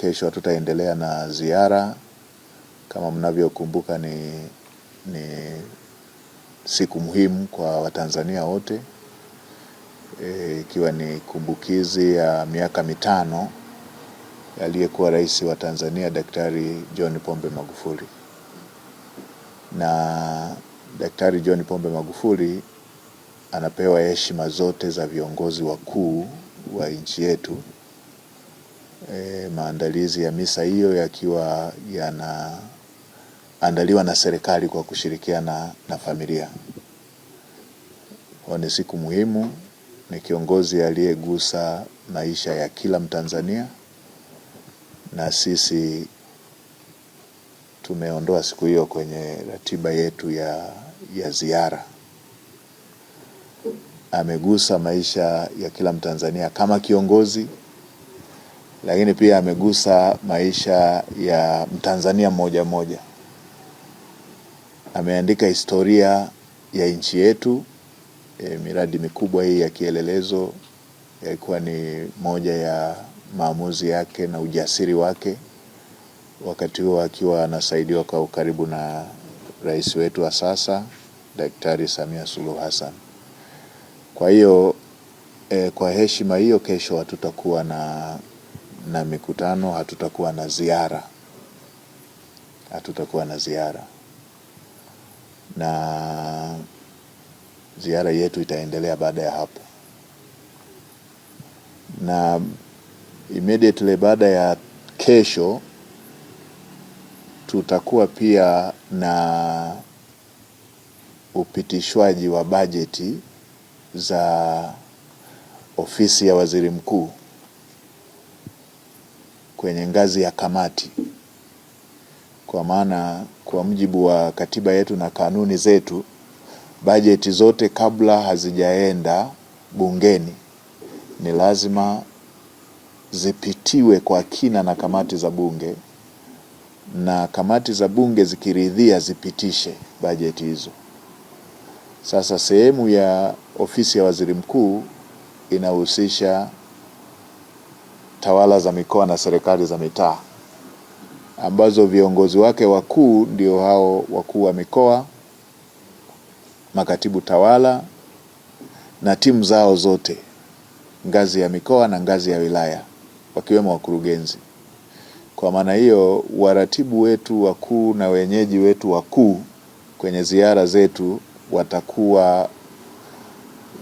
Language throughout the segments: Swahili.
kesho tutaendelea na ziara. Kama mnavyokumbuka ni siku muhimu kwa Watanzania wote, ikiwa ni kumbukizi ya miaka 5 aliyekuwa rais wa Tanzania Daktari John Pombe Magufuli. Na Daktari John Pombe Magufuli anapewa heshima zote za viongozi wakuu wa nchi yetu. Maandalizi ya misa hiyo yakiwa yanaandaliwa na serikali kwa kushirikiana na familia. Ni siku muhimu, ni kiongozi aliyegusa maisha ya kila Mtanzania, na sisi tumeondoa siku hiyo kwenye ratiba yetu ya ziara. Amegusa maisha ya kila Mtanzania kama kiongozi, lakini pia amegusa maisha ya Mtanzania mmoja mmoja. Ameandika historia ya nchi yetu. Miradi mikubwa hii ya kielelezo ilikuwa ni moja ya maamuzi yake na ujasiri wake, wakati huo akiwa anasaidiwa kwa ukaribu na rais wetu wa sasa Daktari Samia Suluhu Hassan. Kwa hiyo kwa heshima hiyo, kesho hatutakuwa na mikutano, hatutakuwa na ziara, na ziara yetu itaendelea baada ya hapo. Na immediately baada ya kesho tutakuwa pia na upitishwaji wa bajeti za ofisi ya waziri mkuu kwenye ngazi ya kamati. Kwa maana kwa mujibu wa katiba yetu na kanuni zetu, bajeti zote kabla hazijaenda bungeni ni lazima zipitiwe kwa kina na kamati za bunge, na kamati za bunge zikiridhia zipitishe bajeti hizo. Sasa sehemu ya ofisi ya waziri mkuu inahusisha tawala za mikoa na serikali za mitaa, ambazo viongozi wake wakuu ndio hao wakuu wa mikoa, makatibu tawala na timu zao zote ngazi ya mikoa na ngazi ya wilaya, wakiwemo wakurugenzi. Kwa maana hiyo, waratibu wetu wakuu na wenyeji wetu wakuu kwenye ziara zetu watakuwa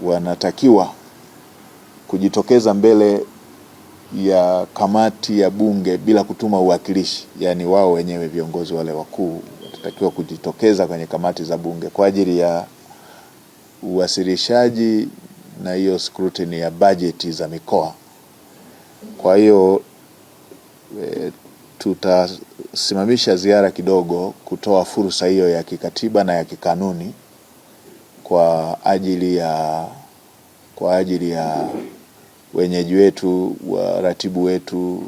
wanatakiwa kujitokeza mbele ya kamati ya bunge bila kutuma uwakilishi. Yani wao wenyewe viongozi wale wakuu watatakiwa kujitokeza kwenye kamati za bunge kwa ajili ya uwasilishaji na hiyo scrutiny ya bajeti za mikoa. Kwa hiyo tutasimamisha ziara kidogo kutoa fursa hiyo ya kikatiba na ya kikanuni kwa ajili ya wenyeji wetu, waratibu wetu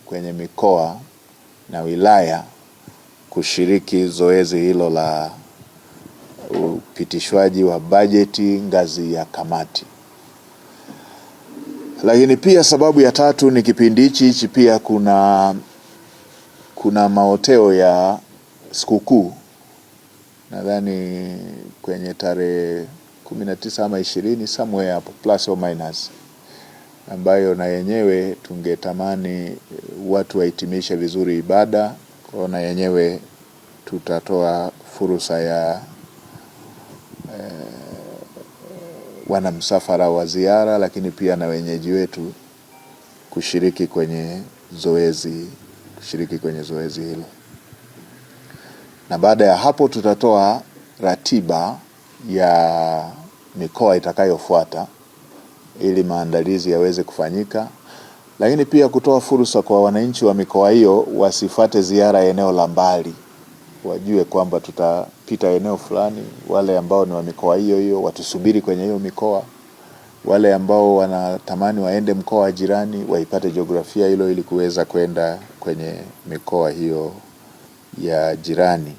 kwenye mikoa na wilaya kushiriki zoezi hilo la upitishwaji wa bajeti ngazi ya kamati. Lakini pia sababu ya tatu ni kipindi hichi pia kuna maoteo ya sikukuu, nadhani kwenye tarehe 19 ama 20 somewhere hapo plus or minus, ambayo na yenyewe tungetamani watu wahitimishe vizuri ibada. Kwa na yenyewe tutatoa fursa ya wanamsafara wa ziara, lakini pia na wenyeji wetu kushiriki kwenye zoezi hilo. Na baada ya hapo tutatoa ratiba ya mikoa itakayofuata ili maandalizi yaweze kufanyika, lakini pia kutoa fursa kwa wananchi wa mikoa hiyo wasifate ziara eneo la mbali, wajue kwamba tutapita eneo fulani. Wale ambao ni wa mikoa hiyo watusubiri kwenye hiyo mikoa, wale ambao wanatamani waende mkoa wa jirani waipate jiografia hilo ili kuweza kwenda kwenye mikoa hiyo ya jirani.